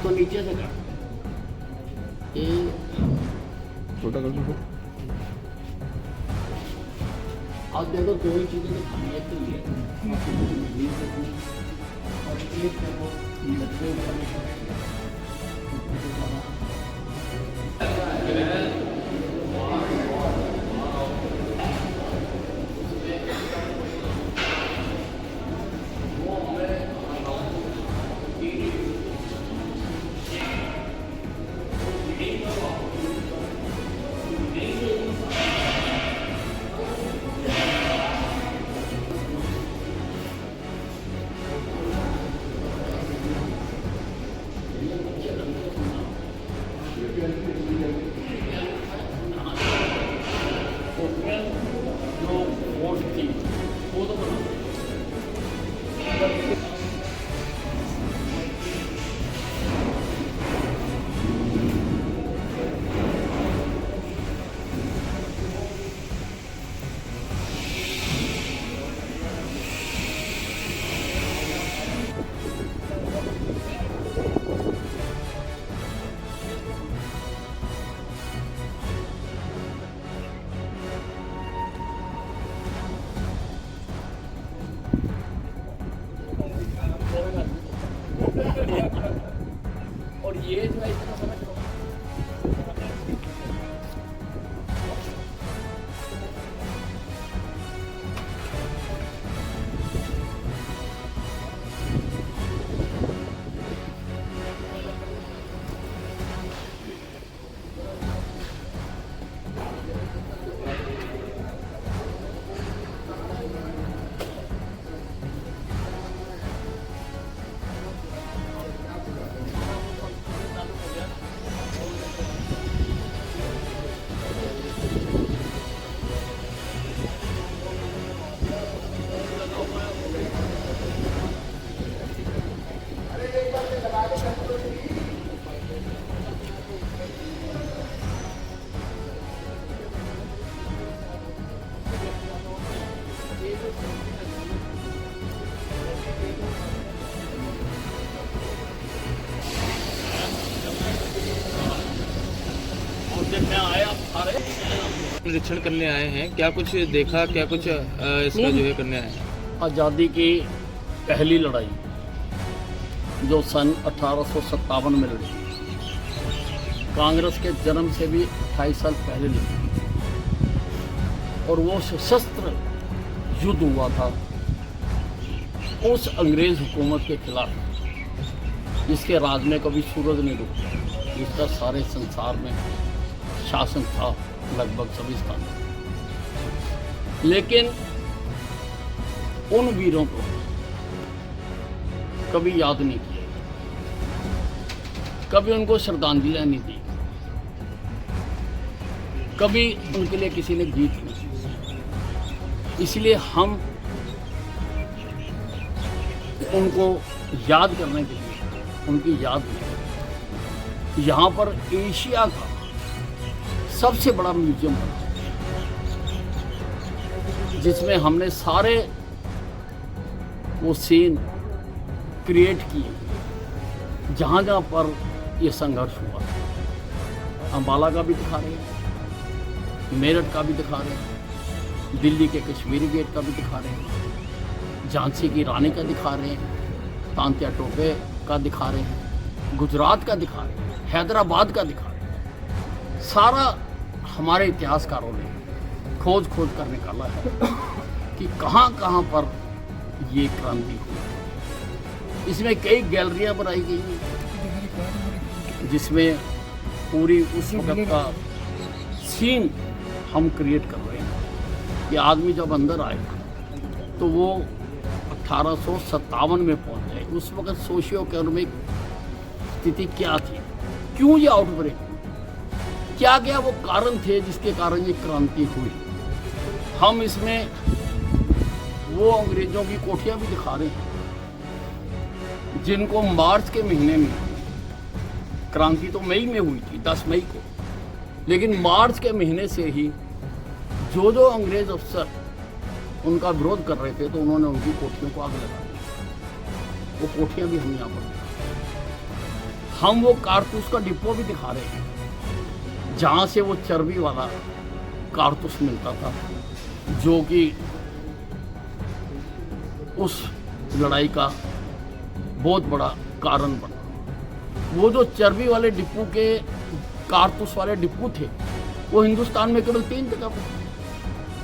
इसको नीचे से काट ये छोटा कर दो। आप देखो दो ही चीज़ें दिखानी है तो ये और एक देखो लड़के ऊपर और ये जो है इतना समझ लो निरीक्षण करने आए हैं, क्या कुछ देखा, क्या कुछ इसका जो है करने आए हैं? आज़ादी की पहली लड़ाई जो सन 1857 में लड़ी, कांग्रेस के जन्म से भी 28 साल पहले लड़ी और वो सशस्त्र युद्ध हुआ था उस अंग्रेज हुकूमत के खिलाफ जिसके राज में कभी सूरज नहीं डूबा, जिसका सारे संसार में शासन था लगभग सभी स्थानों। लेकिन उन वीरों को कभी याद नहीं किया, कभी उनको श्रद्धांजलि नहीं दी, कभी उनके लिए किसी ने गीत नहीं। इसलिए हम उनको याद करने के लिए उनकी याद में यहाँ पर एशिया का सबसे बड़ा म्यूजियम बना जिसमें हमने सारे वो सीन क्रिएट किए जहाँ जहाँ पर ये संघर्ष हुआ। अम्बाला का भी दिखा रहे हैं, मेरठ का भी दिखा रहे हैं, दिल्ली के कश्मीरी गेट का भी दिखा रहे हैं, झांसी की रानी का दिखा रहे हैं, तांत्या टोपे का दिखा रहे हैं, गुजरात का दिखा रहे हैं, हैदराबाद का दिखा रहे हैं। सारा हमारे इतिहासकारों ने खोज कर निकाला है कि कहाँ कहाँ पर ये क्रांति हुई। इसमें कई गैलरियाँ बनाई गई हैं जिसमें पूरी उस वक्त का सीन हम क्रिएट कर रहे हैं कि आदमी जब अंदर आए तो वो 1857 में पहुंच जाए। उस वक्त सोशियो इकोनॉमिक स्थिति क्या थी, क्यों ये आउटब्रेक, क्या क्या वो कारण थे जिसके कारण ये क्रांति हुई। हम इसमें वो अंग्रेजों की कोठियां भी दिखा रहे हैं जिनको मार्च के महीने में, क्रांति तो मई में हुई थी 10 मई को, लेकिन मार्च के महीने से ही जो अंग्रेज अफसर उनका विरोध कर रहे थे तो उन्होंने उनकी कोठियों को आग लगा दी। वो कोठियां भी हम यहाँ पर, हम वो कारतूस का डिपो भी दिखा रहे हैं जहाँ से वो चर्बी वाला कारतूस मिलता था, जो कि उस लड़ाई का बहुत बड़ा कारण बना। वो जो चर्बी वाले डिपो के कारतूस वाले डिपो थे, वो हिंदुस्तान में केवल 3 जगह पर,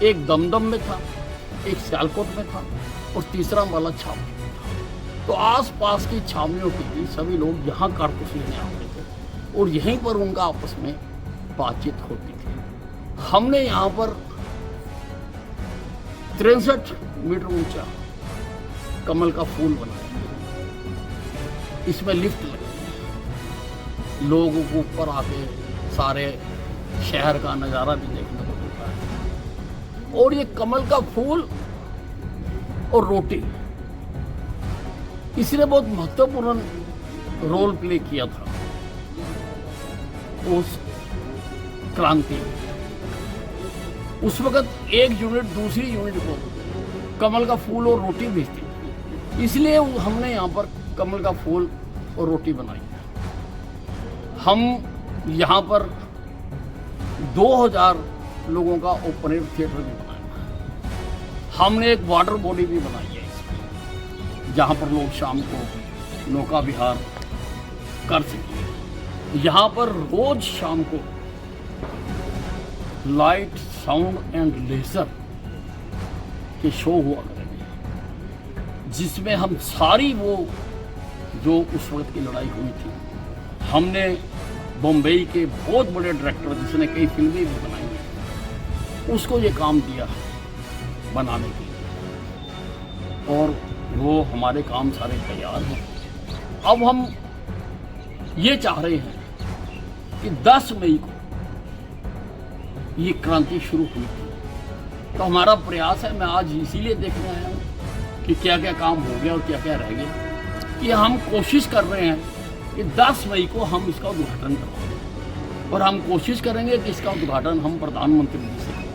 एक दमदम में था, एक सियालकोट में था और तीसरा वाला छावनी में था। तो आसपास की छावनियों के भी सभी लोग यहाँ कारतूस लेने आते थे और यहीं पर उनका आपस में बातचीत होती थी। हमने यहाँ पर 63 मीटर ऊंचा कमल का फूल बनाया। इसमें लिफ्ट लगी, लोगों को ऊपर आके सारे शहर का नज़ारा भी देखने को मिलता है। और ये कमल का फूल और रोटी, इसने बहुत महत्वपूर्ण रोल प्ले किया था उस क्रांति में। उस वक्त एक यूनिट दूसरी यूनिट को कमल का फूल और रोटी भेजती थी, इसलिए हमने यहाँ पर कमल का फूल और रोटी बनाई है। हम यहाँ पर 2000 लोगों का ओपन एयर थिएटर भी बनाया है। हमने एक वाटर बॉडी भी बनाई है इसमें, जहाँ पर लोग शाम को नौका विहार कर सकें। यहाँ पर रोज शाम को लाइट, साउंड एंड लेजर के शो हुआ करेंगे, जिसमें हम सारी वो जो उस वक्त की लड़ाई हुई थी, हमने बम्बई के बहुत बड़े डायरेक्टर जिसने कई फिल्में भी बनाई हैं, उसको ये काम दिया है बनाने के लिए, और वो हमारे काम सारे तैयार हैं। अब हम ये चाह रहे हैं कि 10 मई को ये क्रांति शुरू हुई थी, तो हमारा प्रयास है, मैं आज इसीलिए देखने आया हूँ कि क्या क्या काम हो गया और क्या क्या रह गया, कि हम कोशिश कर रहे हैं कि 10 मई को हम इसका उद्घाटन करवाएं, और हम कोशिश करेंगे कि इसका उद्घाटन हम प्रधानमंत्री जी से करवाएं।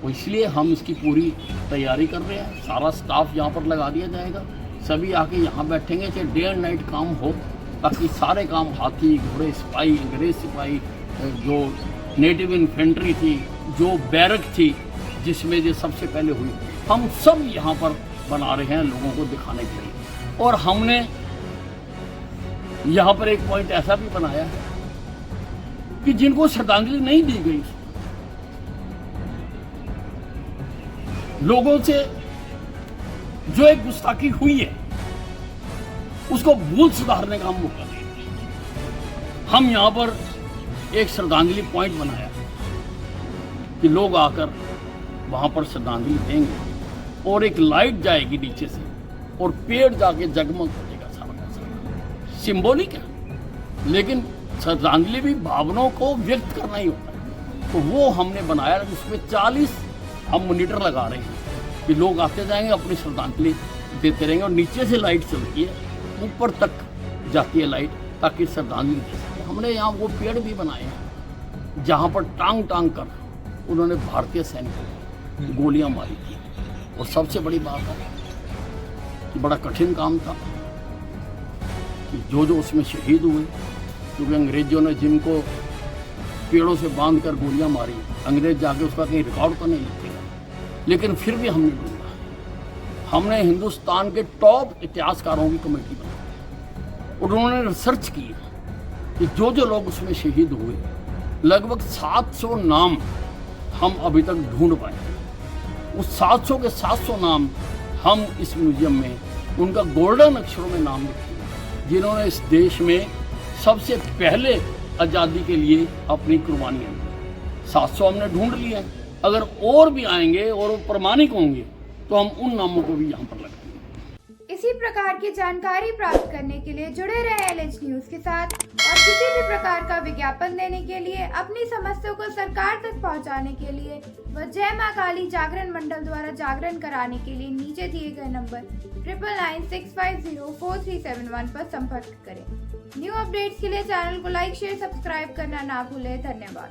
तो इसलिए हम इसकी पूरी तैयारी कर रहे हैं। सारा स्टाफ यहाँ पर लगा दिया जाएगा, सभी आके यहाँ बैठेंगे, चाहे डे एंड नाइट काम हो, ताकि सारे काम हाथी, घोड़े, सिपाही, अंग्रेज सिपाही, जो नेटिव इन्फेंट्री थी, जो बैरक थी जिसमें ये सबसे पहले हुई, हम सब यहाँ पर बना रहे हैं लोगों को दिखाने के लिए। और हमने यहाँ पर एक पॉइंट ऐसा भी बनाया है कि जिनको श्रद्धांजलि नहीं दी गई, लोगों से जो एक गुस्ताखी हुई है, उसको भूल सुधारने का हम मौका देंगे। हम यहाँ पर एक श्रद्धांजलि पॉइंट बनाया है कि लोग आकर वहां पर श्रद्धांजलि देंगे, और एक लाइट जाएगी नीचे से और पेड़ जाके जगमग करेगा सारा का सारा। सिंबॉलिक है, लेकिन श्रद्धांजलि भी भावनाओं को व्यक्त करना ही होता है। तो वो हमने बनाया, उसमें 40 हम मॉनिटर लगा रहे हैं कि लोग आते जाएंगे, अपनी श्रद्धांजलि देते रहेंगे, और नीचे से लाइट चलती है, ऊपर तक जाती है लाइट, ताकि श्रद्धांजलि दे सके। हमने यहाँ वो पेड़ भी बनाए हैं जहाँ पर टांग टांग कर उन्होंने भारतीय सैनिकों को गोलियां मारी थी। और सबसे बड़ी बात है कि बड़ा कठिन काम था कि जो उसमें शहीद हुए, क्योंकि अंग्रेजों ने जिनको पेड़ों से बांध कर गोलियां मारी, अंग्रेज जाके उसका कहीं रिकॉर्ड तो नहीं लिखेगा, लेकिन फिर भी हमने ढूंढा। हमने हिंदुस्तान के टॉप इतिहासकारों की कमेटी बनाई, उन्होंने रिसर्च की कि जो लोग उसमें शहीद हुए, लगभग 700 नाम हम अभी तक ढूंढ पाए। उस 700 के 700 नाम हम इस म्यूजियम में उनका गोल्डन अक्षरों में नाम लिखे, जिन्होंने इस देश में सबसे पहले आज़ादी के लिए अपनी कुर्बानियाँ दी। 700 हमने ढूंढ लिया, अगर और भी आएंगे और वो प्रमाणिक होंगे तो हम उन नामों को भी यहाँ पर लगाएंगे। इसी प्रकार की जानकारी प्राप्त करने के लिए जुड़े रहे LH न्यूज के साथ, और किसी भी प्रकार का विज्ञापन देने के लिए, अपनी समस्या को सरकार तक पहुंचाने के लिए व जय मां काली जागरण मंडल द्वारा जागरण कराने के लिए नीचे दिए गए नंबर 9996504371 पर संपर्क करें। न्यू अपडेट्स के लिए चैनल को लाइक, शेयर, सब्सक्राइब करना ना भूलें। धन्यवाद।